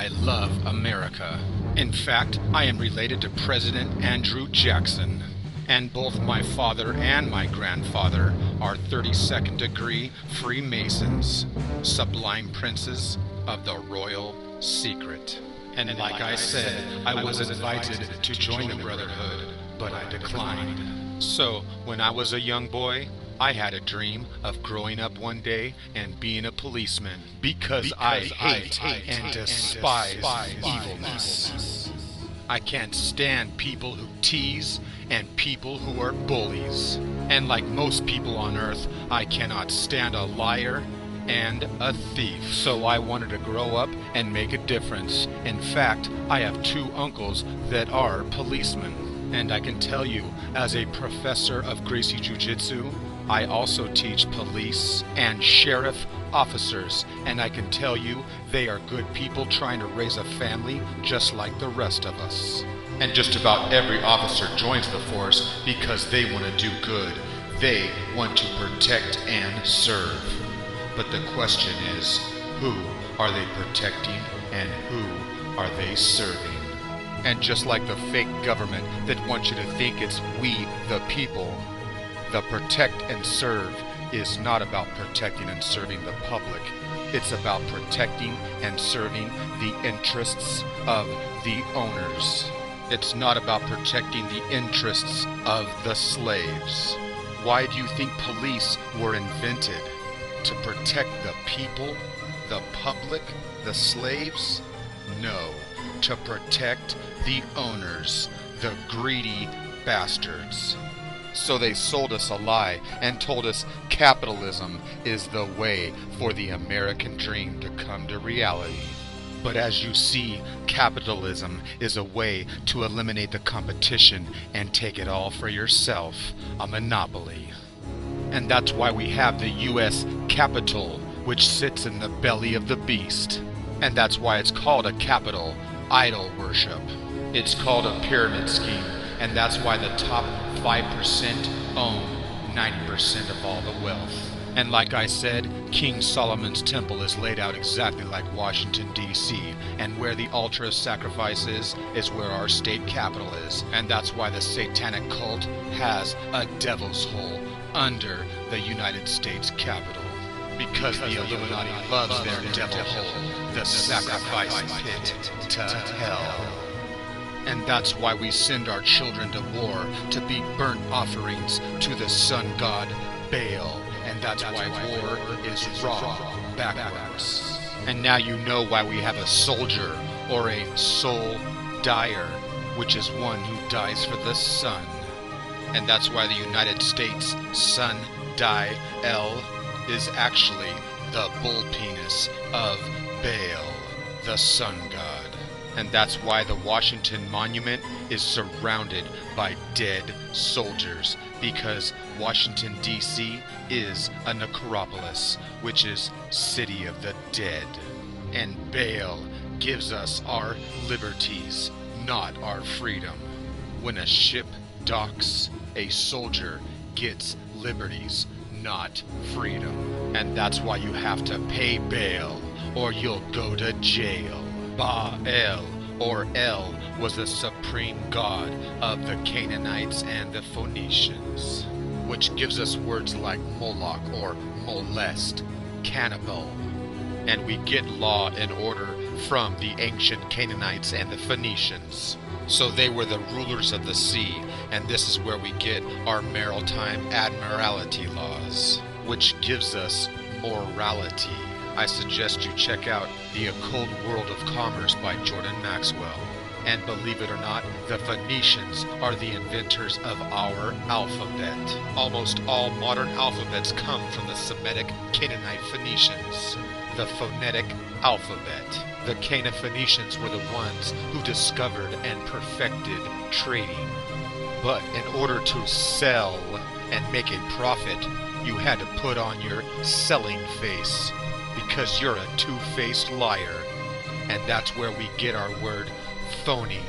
love America. In fact, I am related to President Andrew Jackson. And both my father and my grandfather are 32nd degree Freemasons, sublime princes of the royal secret. And like I said, I was invited to join the Brotherhood, but I declined. So, when I was a young boy, I had a dream of growing up one day and being a policeman because I hate and despise evilness. I can't stand people who tease and people who are bullies. And like most people on earth, I cannot stand a liar and a thief. So I wanted to grow up and make a difference. In fact, I have 2 uncles that are policemen. And I can tell you, as a professor of Gracie Jiu-Jitsu, I also teach police and sheriff officers, and I can tell you they are good people trying to raise a family just like the rest of us. And just about every officer joins the force because they want to do good. They want to protect and serve. But the question is, who are they protecting and who are they serving? And just like the fake government that wants you to think it's we the people, the protect and serve is not about protecting and serving the public. It's about protecting and serving the interests of the owners. It's not about protecting the interests of the slaves. Why do you think police were invented? To protect the people, the public, the slaves? No, to protect the owners, the greedy bastards. So they sold us a lie and told us capitalism is the way for the American dream to come to reality. But as you see, capitalism is a way to eliminate the competition and take it all for yourself, a monopoly. And that's why we have the U.S. Capitol, which sits in the belly of the beast. And that's why it's called a capital, idol worship. It's called a pyramid scheme, and that's why the top 5% own 90% of all the wealth. And like I said, King Solomon's temple is laid out exactly like Washington, D.C., and where the altar of sacrifice is where our state capital is. And that's why the satanic cult has a devil's hole under the United States Capitol. Because the Illuminati loves their devil hole, the sacrifice pit to hell. And that's why we send our children to war to be burnt offerings to the sun god Baal. And that's why war is wrong, backwards. And now you know why we have a soldier or a soul dyer, which is one who dies for the sun. And that's why the United States Sun Die L is actually the bull penis of Baal, the sun god. And that's why the Washington Monument is surrounded by dead soldiers, because Washington, D.C. is a necropolis, which is city of the dead. And Baal gives us our liberties, not our freedom. When a ship docks, a soldier gets liberties, not freedom. And that's why you have to pay Baal, or you'll go to jail. Baal, or El, was the supreme god of the Canaanites and the Phoenicians, which gives us words like Moloch or molest, cannibal. And we get law and order from the ancient Canaanites and the Phoenicians. So they were the rulers of the sea, and this is where we get our maritime admiralty laws, which gives us morality. I suggest you check out The Occult World of Commerce by Jordan Maxwell. And believe it or not, the Phoenicians are the inventors of our alphabet. Almost all modern alphabets come from the Semitic Canaanite Phoenicians. The phonetic alphabet. The Cana-Phoenicians were the ones who discovered and perfected trading. But in order to sell and make a profit, you had to put on your selling face, because you're a two-faced liar. And that's where we get our word phony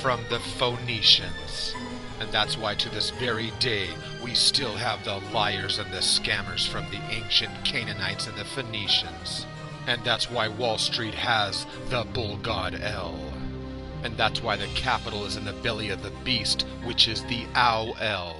from the Phoenicians. And that's why to this very day we still have the liars and the scammers from the ancient Canaanites and the Phoenicians. And that's why Wall Street has the bull god El. And that's why the capital is in the belly of the beast, which is the owl El.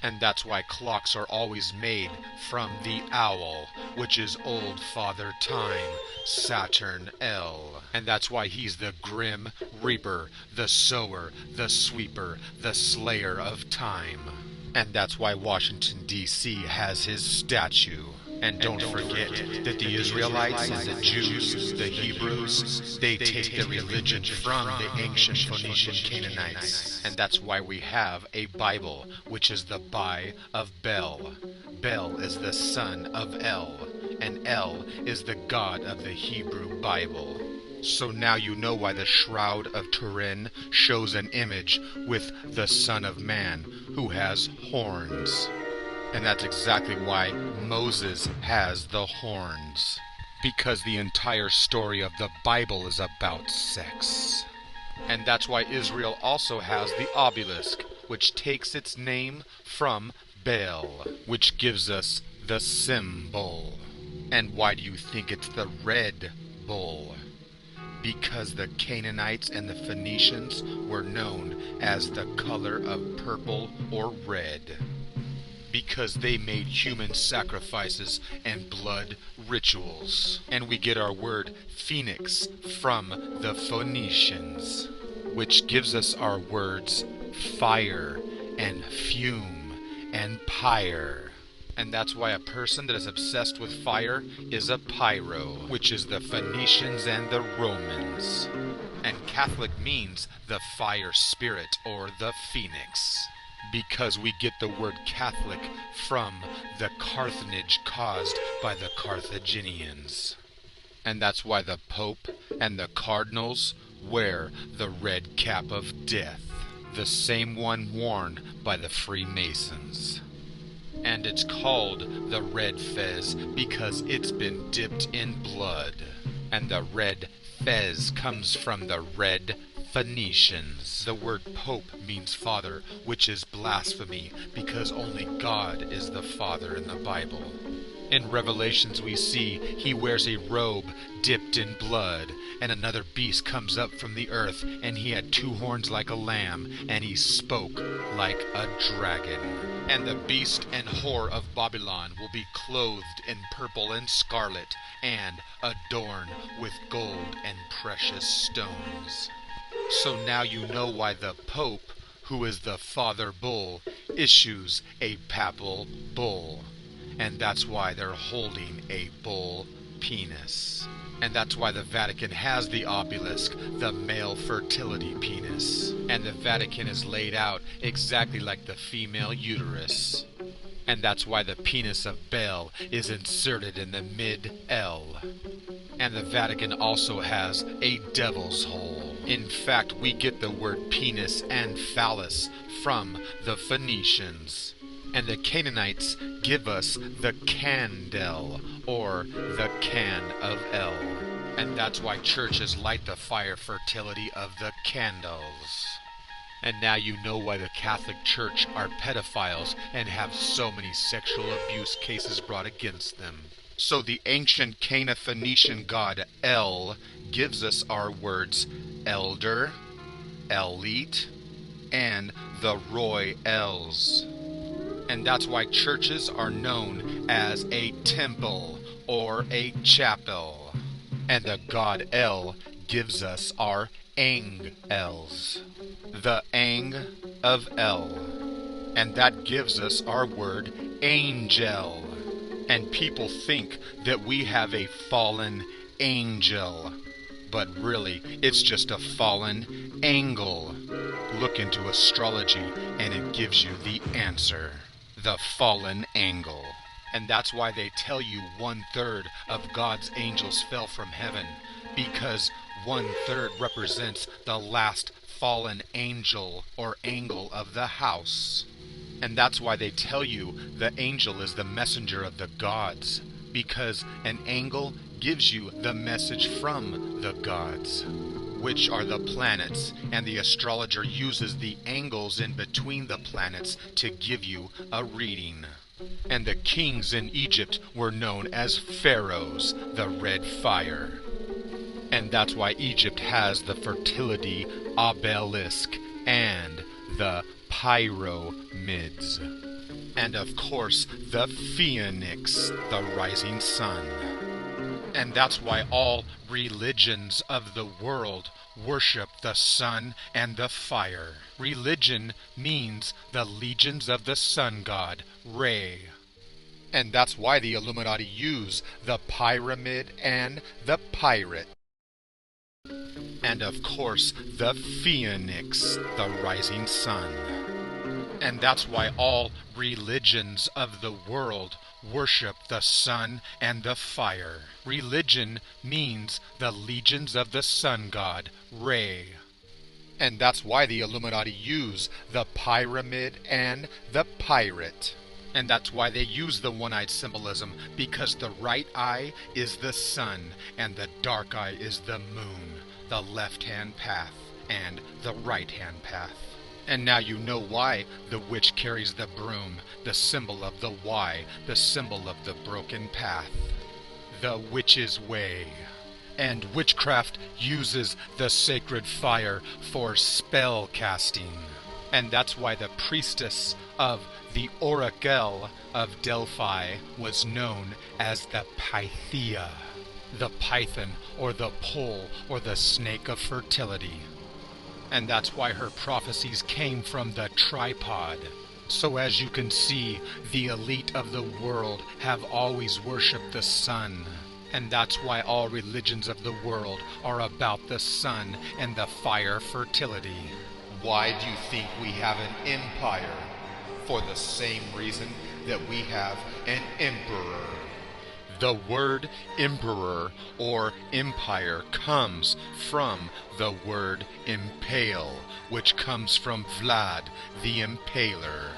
And that's why clocks are always made from the owl, which is old Father Time, Saturn El. And that's why he's the grim reaper, the sower, the sweeper, the slayer of time. And that's why Washington, D.C. has his statue. And don't forget that the Israelites and the Jews, the Hebrews, they take their religion from the ancient Phoenician Canaanites. And that's why we have a Bible, which is the Bai of Bel. Bel is the son of El, and El is the God of the Hebrew Bible. So now you know why the Shroud of Turin shows an image with the Son of Man, who has horns. And that's exactly why Moses has the horns. Because the entire story of the Bible is about sex. And that's why Israel also has the obelisk, which takes its name from Baal, which gives us the symbol. And why do you think it's the red bull? Because the Canaanites and the Phoenicians were known as the color of purple or red. Because they made human sacrifices and blood rituals. And we get our word phoenix from the Phoenicians, which gives us our words fire and fume and pyre. And that's why a person that is obsessed with fire is a pyro, which is the Phoenicians and the Romans. And Catholic means the fire spirit or the phoenix. Because we get the word Catholic from the Carthage caused by the Carthaginians. And that's why the Pope and the Cardinals wear the red cap of death, the same one worn by the Freemasons. And it's called the red fez because it's been dipped in blood. And the red fez comes from the red Phoenicians. The word Pope means father, which is blasphemy, because only God is the Father in the Bible. In Revelations we see he wears a robe dipped in blood, and another beast comes up from the earth, and he had 2 horns like a lamb, and he spoke like a dragon. And the beast and whore of Babylon will be clothed in purple and scarlet, and adorned with gold and precious stones. So now you know why the Pope, who is the Father Bull, issues a papal bull. And that's why they're holding a bull penis. And that's why the Vatican has the obelisk, the male fertility penis. And the Vatican is laid out exactly like the female uterus. And that's why the penis of Baal is inserted in the mid-L. And the Vatican also has a devil's hole. In fact, we get the word penis and phallus from the Phoenicians. And the Canaanites give us the candle, or the can of El. And that's why churches light the fire fertility of the candles. And now you know why the Catholic Church are pedophiles and have so many sexual abuse cases brought against them. So the ancient Cana-Phoenician god El gives us our words elder, elite, and the Roy Els. And that's why churches are known as a temple or a chapel. And the god El gives us our angels, the Ang of El. And that gives us our word angel. And people think that we have a fallen angel, but really it's just a fallen angle. Look into astrology and it gives you the answer. The fallen angle. And that's why they tell you 1/3 of God's angels fell from heaven, because 1/3 represents the last fallen angel or angle of the house. And that's why they tell you the angel is the messenger of the gods, because an angle gives you the message from the gods, which are the planets, and the astrologer uses the angles in between the planets to give you a reading. And the kings in Egypt were known as pharaohs, the red fire. And that's why Egypt has the fertility obelisk and the pyramids. And of course, the phoenix, the rising sun. And that's why all religions of the world worship the sun and the fire. Religion means the legions of the sun god, Re. And that's why the Illuminati use the pyramid and the pirate. And of course, the phoenix, the rising sun. And that's why all religions of the world worship the sun and the fire. Religion means the legions of the sun god, Re. And that's why the Illuminati use the pyramid and the pirate. And that's why they use the one-eyed symbolism, because the right eye is the sun and the dark eye is the moon, the left-hand path and the right-hand path. And now you know why the witch carries the broom, the symbol of the why, the symbol of the broken path. The witch's way. And witchcraft uses the sacred fire for spell casting. And that's why the priestess of the Oracle of Delphi was known as the Pythia, the python or the pole or the snake of fertility. And that's why her prophecies came from the tripod. So as you can see, the elite of the world have always worshipped the sun. And that's why all religions of the world are about the sun and the fire fertility. Why do you think we have an empire? For the same reason that we have an emperor. The word emperor or empire comes from the word impale, which comes from Vlad the Impaler.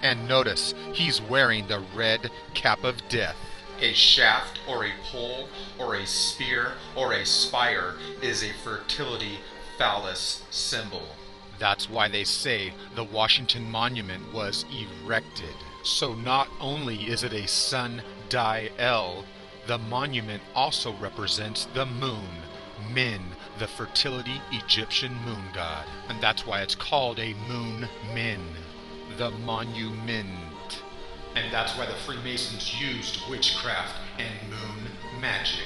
And notice, he's wearing the red cap of death. A shaft or a pole or a spear or a spire is a fertility phallus symbol. That's why they say the Washington Monument was erected. So not only is it a sundial, the monument also represents the moon, Min, the fertility Egyptian moon god. And that's why it's called a moon min, the monument. And that's why the Freemasons used witchcraft and moon magic.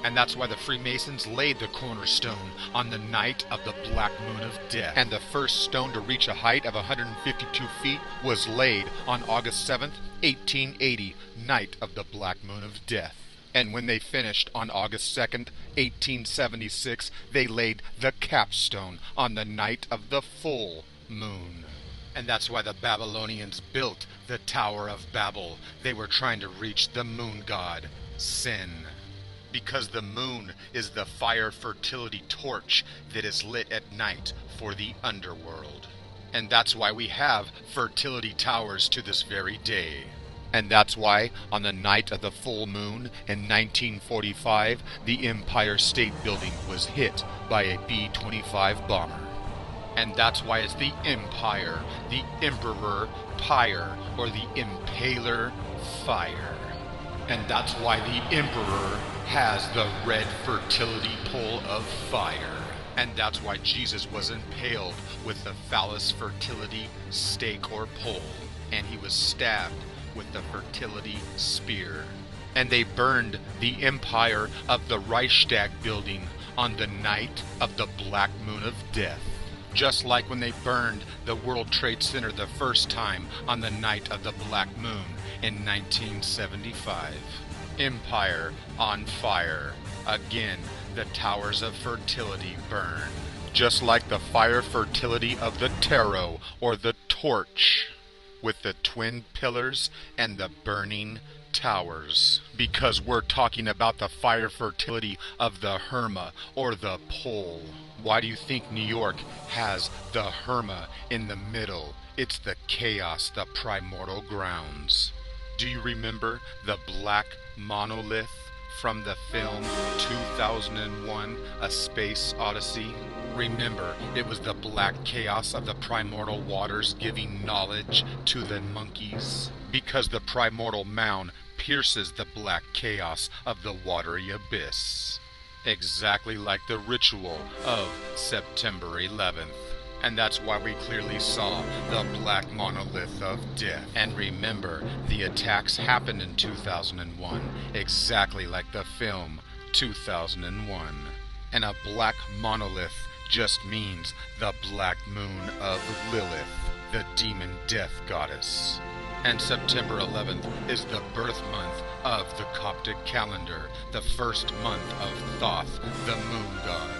And that's why the Freemasons laid the cornerstone on the night of the Black Moon of Death. And the first stone to reach a height of 152 feet was laid on August 7th, 1880, night of the Black Moon of Death. And when they finished on August 2nd, 1876, they laid the capstone on the night of the full moon. And that's why the Babylonians built the Tower of Babel. They were trying to reach the moon god, Sin. Because the moon is the fire fertility torch that is lit at night for the underworld. And that's why we have fertility towers to this very day. And that's why on the night of the full moon in 1945, the Empire State Building was hit by a B-25 bomber. And that's why it's the Empire, the Emperor Pyre, or the Impaler Fire. And that's why the Emperor has the red fertility pole of fire. And that's why Jesus was impaled with the phallus fertility stake or pole. And he was stabbed with the fertility spear. And they burned the empire of the Reichstag building on the night of the Black Moon of Death. Just like when they burned the World Trade Center the first time on the night of the Black Moon in 1975. Empire on fire. Again, the towers of fertility burn. Just like the fire fertility of the tarot or the torch, with the twin pillars and the burning towers. Because we're talking about the fire fertility of the Herma or the pole. Why do you think New York has the Herma in the middle? It's the chaos, the primordial grounds. Do you remember the black monolith from the film 2001: A Space Odyssey? Remember, it was the black chaos of the primordial waters giving knowledge to the monkeys, because the primordial mound pierces the black chaos of the watery abyss. Exactly like the ritual of September 11th. And that's why we clearly saw the black monolith of death. And remember, the attacks happened in 2001, exactly like the film 2001. And a black monolith just means the black moon of Lilith, the demon death goddess. And September 11th is the birth month of the Coptic calendar, the first month of Thoth, the moon god.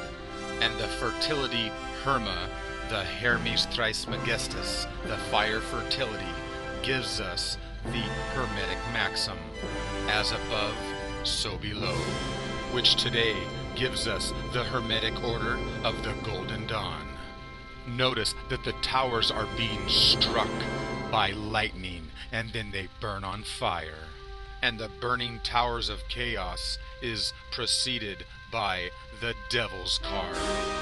And the fertility Herma, the Hermes Trismegistus, the fire fertility, gives us the Hermetic maxim, as above, so below, which today gives us the Hermetic order of the Golden Dawn. Notice that the towers are being struck by lightning, and then they burn on fire. And the burning towers of chaos is preceded by the devil's car.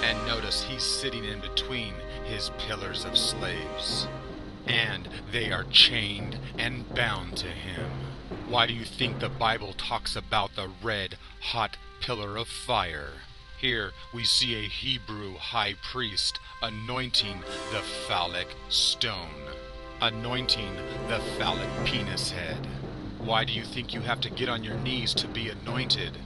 And notice he's sitting in between his pillars of slaves. And they are chained and bound to him. Why do you think the Bible talks about the red, hot pillar of fire? Here we see a Hebrew high priest anointing the phallic stone, anointing the phallic penis head. Why do you think you have to get on your knees to be anointed?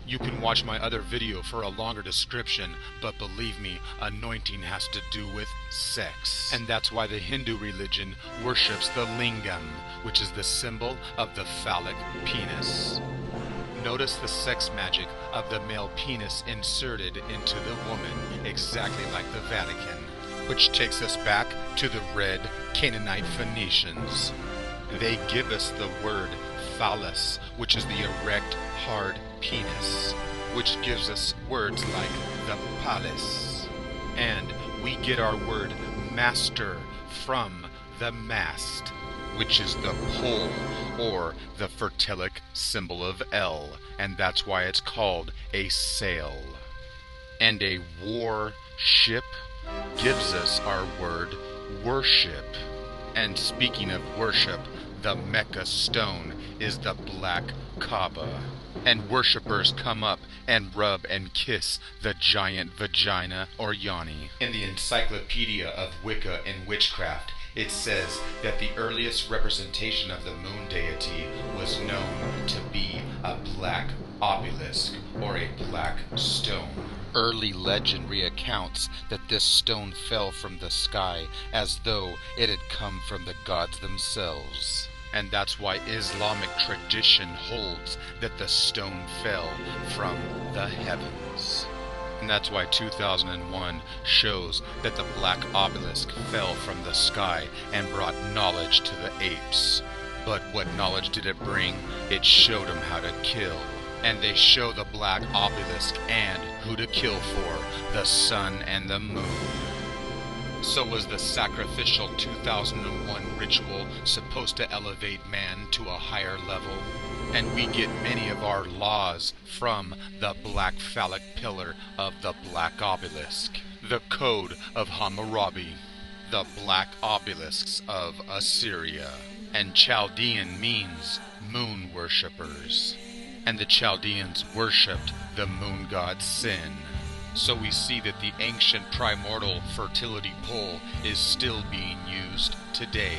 You can watch my other video for a longer description, but believe me, anointing has to do with sex. And that's why the Hindu religion worships the lingam, which is the symbol of the phallic penis. Notice the sex magic of the male penis inserted into the woman, exactly like the Vatican. Which takes us back to the red Canaanite Phoenicians. They give us the word phallus, which is the erect, hard penis, which gives us words like the palace. And we get our word master from the mast, which is the pole, or the fertilic symbol of L, and that's why it's called a sail. And a war ship gives us our word worship. And speaking of worship, the Mecca stone is the black Kaaba. And worshippers come up and rub and kiss the giant vagina or yoni. In the Encyclopedia of Wicca and Witchcraft, it says that the earliest representation of the moon deity was known to be a black obelisk, or a black stone. Early legend recounts that this stone fell from the sky as though it had come from the gods themselves. And that's why Islamic tradition holds that the stone fell from the heavens. And that's why 2001 shows that the black obelisk fell from the sky and brought knowledge to the apes. But what knowledge did it bring? It showed them how to kill. And they show the black obelisk and who to kill for, the sun and the moon. So was the sacrificial 2001 ritual supposed to elevate man to a higher level? And we get many of our laws from the black phallic pillar of the black obelisk, the Code of Hammurabi, the black obelisks of Assyria. And Chaldean means moon worshippers. And the Chaldeans worshipped the moon god Sin. So we see that the ancient primordial fertility pole is still being used today.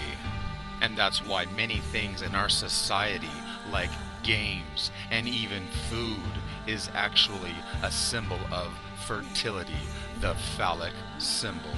And that's why many things in our society, like games and even food, is actually a symbol of fertility, the phallic symbol.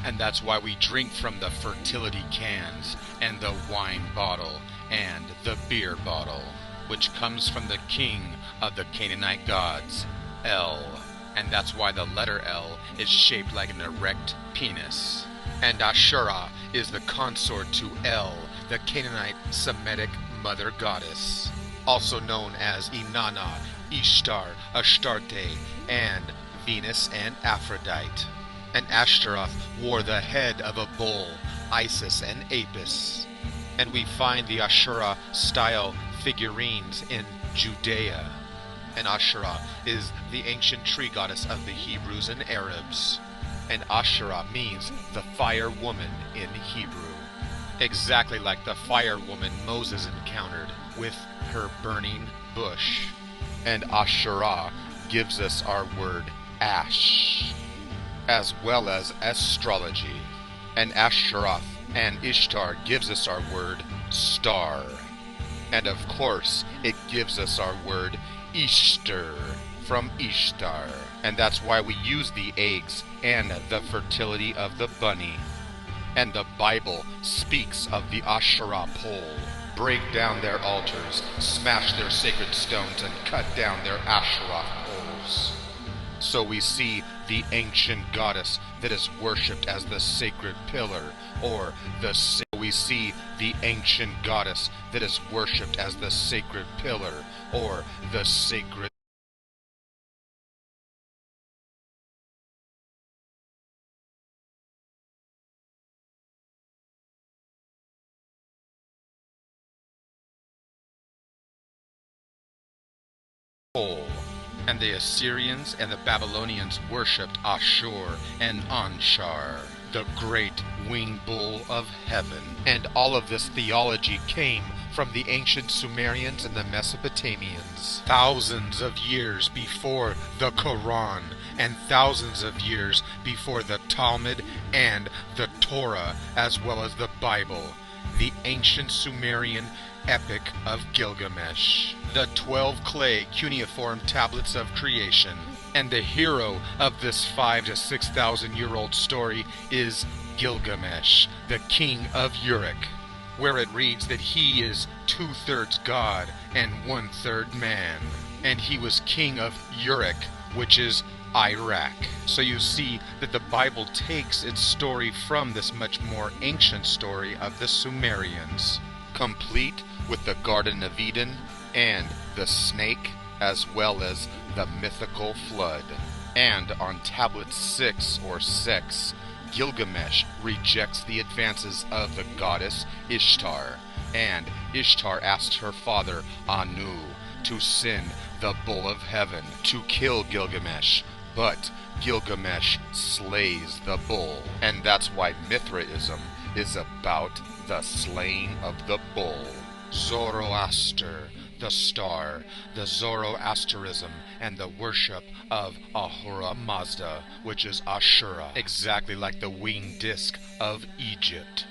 And that's why we drink from the fertility cans and the wine bottle and the beer bottle, which comes from the king of the Canaanite gods, El. And that's why the letter L is shaped like an erect penis. And Ashura is the consort to El, the Canaanite Semitic mother goddess, also known as Inanna, Ishtar, Astarte, and Venus and Aphrodite. And Ashtaroth wore the head of a bull, Isis and Apis. And we find the Ashura style figurines in Judea, And Asherah is the ancient tree goddess of the Hebrews and Arabs. And Asherah means the fire woman in Hebrew. Exactly like the fire woman Moses encountered with her burning bush. And Asherah gives us our word ash, as well as astrology. And Ashtaroth and Ishtar gives us our word star. And of course, it gives us our word Easter from Ishtar. And that's why we use the eggs and the fertility of the bunny. And the Bible speaks of the Asherah pole. Break down their altars, smash their sacred stones, and cut down their Asherah poles. So we see the ancient goddess that is worshipped as the sacred pillar, or we see the ancient goddess that is worshipped as the sacred pillar, or the sacred pole. And the Assyrians and the Babylonians worshipped Ashur and Anshar, the great winged bull of heaven. And all of this theology came from the ancient Sumerians and the Mesopotamians, thousands of years before the Quran, and thousands of years before the Talmud and the Torah, as well as the Bible. The ancient Sumerian epic of Gilgamesh, the 12 clay cuneiform tablets of creation. And the hero of this 5,000 to 6,000 year old story is Gilgamesh, the king of Uruk, where it reads that he is 2/3 God and 1/3 man. And he was king of Uruk, which is Iraq. So you see that the Bible takes its story from this much more ancient story of the Sumerians, complete with the Garden of Eden and the snake, as well as the mythical flood. And on tablet 6 or 6, Gilgamesh rejects the advances of the goddess Ishtar, and Ishtar asks her father Anu to send the bull of heaven to kill Gilgamesh, but Gilgamesh slays the bull. And that's why Mithraism is about the slaying of the bull. Zoroaster, the star, the Zoroasterism, and the worship of Ahura Mazda, which is Ashura, exactly like the winged disc of Egypt,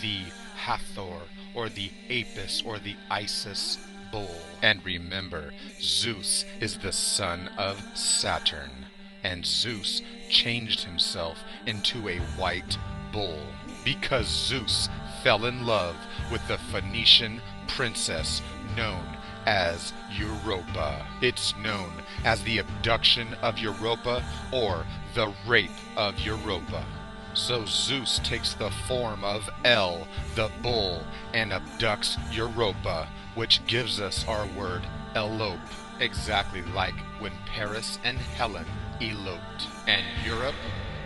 the Hathor, or the Apis, or the Isis bull. And remember, Zeus is the son of Saturn, and Zeus changed himself into a white bull because Zeus fell in love with the Phoenician princess known as Europa. It's known as the abduction of Europa or the rape of Europa. So Zeus takes the form of El, the bull, and abducts Europa, which gives us our word elope, exactly like when Paris and Helen eloped. And Europe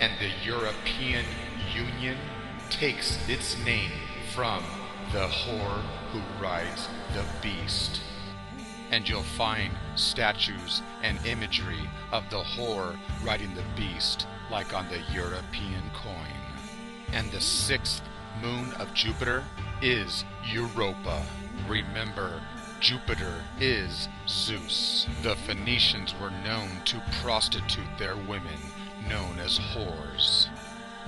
and the European Union takes its name from the whore who rides the beast. And you'll find statues and imagery of the whore riding the beast, like on the European coin. And the 6th moon of Jupiter is Europa. Remember, Jupiter is Zeus. The Phoenicians were known to prostitute their women, known as whores.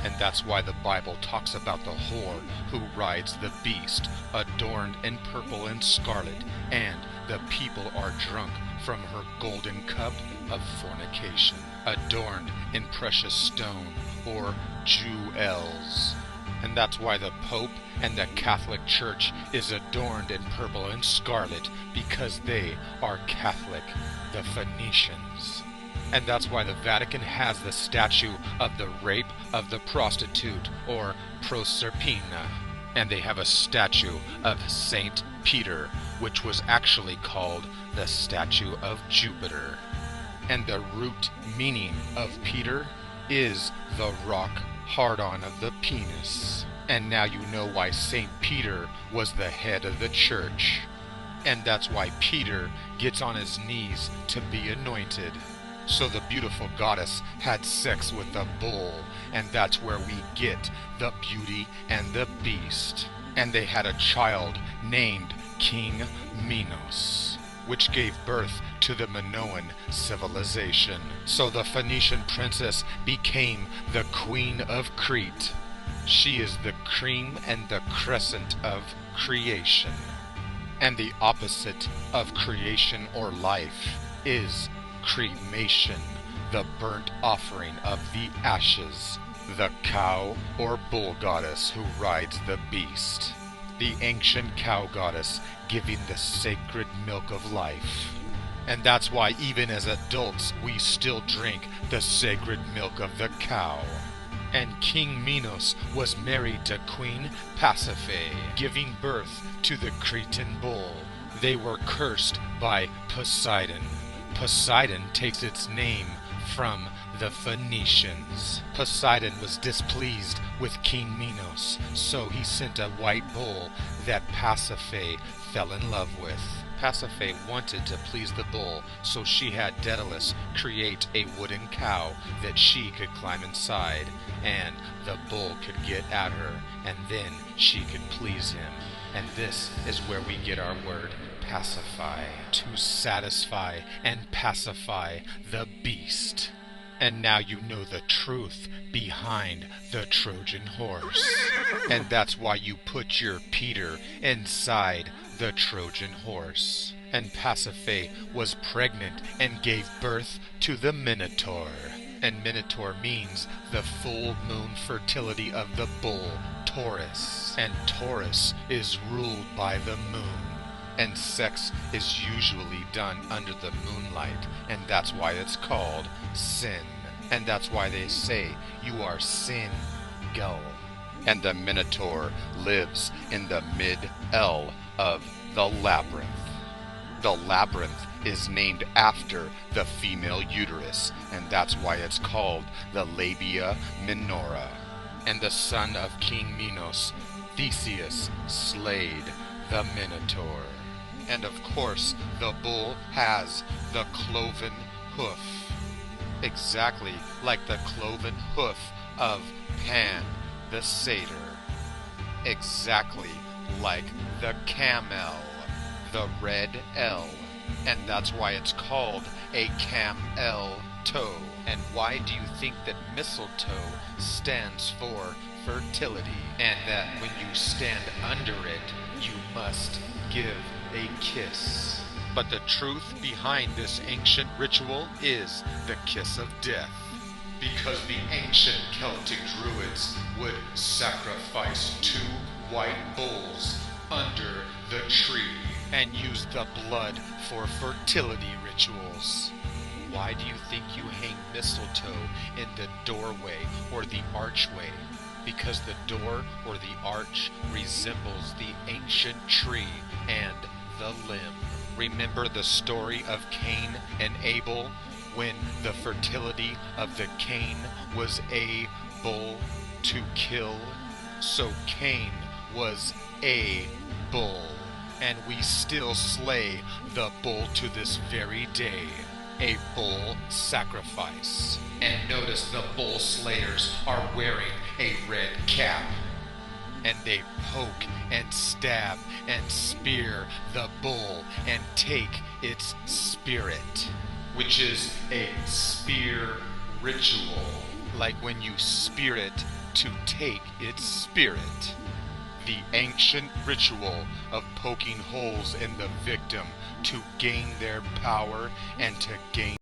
And that's why the Bible talks about the whore who rides the beast, adorned in purple and scarlet, and the people are drunk from her golden cup of fornication, adorned in precious stone or jewels. And that's why the Pope and the Catholic Church is adorned in purple and scarlet, because they are Catholic, the Phoenicians. And that's why the Vatican has the statue of the rape of the prostitute, or Proserpina. And they have a statue of Saint Peter, which was actually called the statue of Jupiter. And the root meaning of Peter is the rock hard-on of the penis. And now you know why Saint Peter was the head of the church. And that's why Peter gets on his knees to be anointed. So the beautiful goddess had sex with the bull, and that's where we get the Beauty and the Beast. And they had a child named King Minos, which gave birth to the Minoan civilization. So the Phoenician princess became the Queen of Crete. She is the cream and the crescent of creation. And the opposite of creation or life is cremation, the burnt offering of the ashes, the cow or bull goddess who rides the beast, the ancient cow goddess giving the sacred milk of life. And that's why even as adults we still drink the sacred milk of the cow. And King Minos was married to Queen Pasiphae, giving birth to the Cretan bull. They were cursed by Poseidon. Poseidon takes its name from the Phoenicians. Poseidon was displeased with King Minos, so he sent a white bull that Pasiphae fell in love with. Pasiphae wanted to please the bull, so she had Daedalus create a wooden cow that she could climb inside, and the bull could get at her, and then she could please him. And this is where we get our word pacify, to satisfy and pacify the beast. And now you know the truth behind the Trojan horse. And that's why you put your Peter inside the Trojan horse. And Pasiphae was pregnant and gave birth to the Minotaur. And Minotaur means the full moon fertility of the bull, Taurus. And Taurus is ruled by the moon. And sex is usually done under the moonlight, and that's why it's called sin. And that's why they say you are single. And the Minotaur lives in the mid-L of the labyrinth. The labyrinth is named after the female uterus, and that's why it's called the labia minora. And the son of King Minos, Theseus, slayed the Minotaur. And of course, the bull has the cloven hoof, exactly like the cloven hoof of Pan, the satyr, exactly like the camel, the red L, and that's why it's called a camel toe. And why do you think that mistletoe stands for fertility, and that when you stand under it, you must give a kiss? But the truth behind this ancient ritual is the kiss of death. Because the ancient Celtic Druids would sacrifice 2 white bulls under the tree and use the blood for fertility rituals. Why do you think you hang mistletoe in the doorway or the archway? Because the door or the arch resembles the ancient tree and the limb. Remember the story of Cain and Abel, when the fertility of the Cain was a bull to kill? So Cain was a bull, and we still slay the bull to this very day. A bull sacrifice. And notice the bull slayers are wearing a red cap. And they poke and stab and spear the bull and take its spirit, which is a spear ritual, like when you spear it to take its spirit. The ancient ritual of poking holes in the victim to gain their power and to gain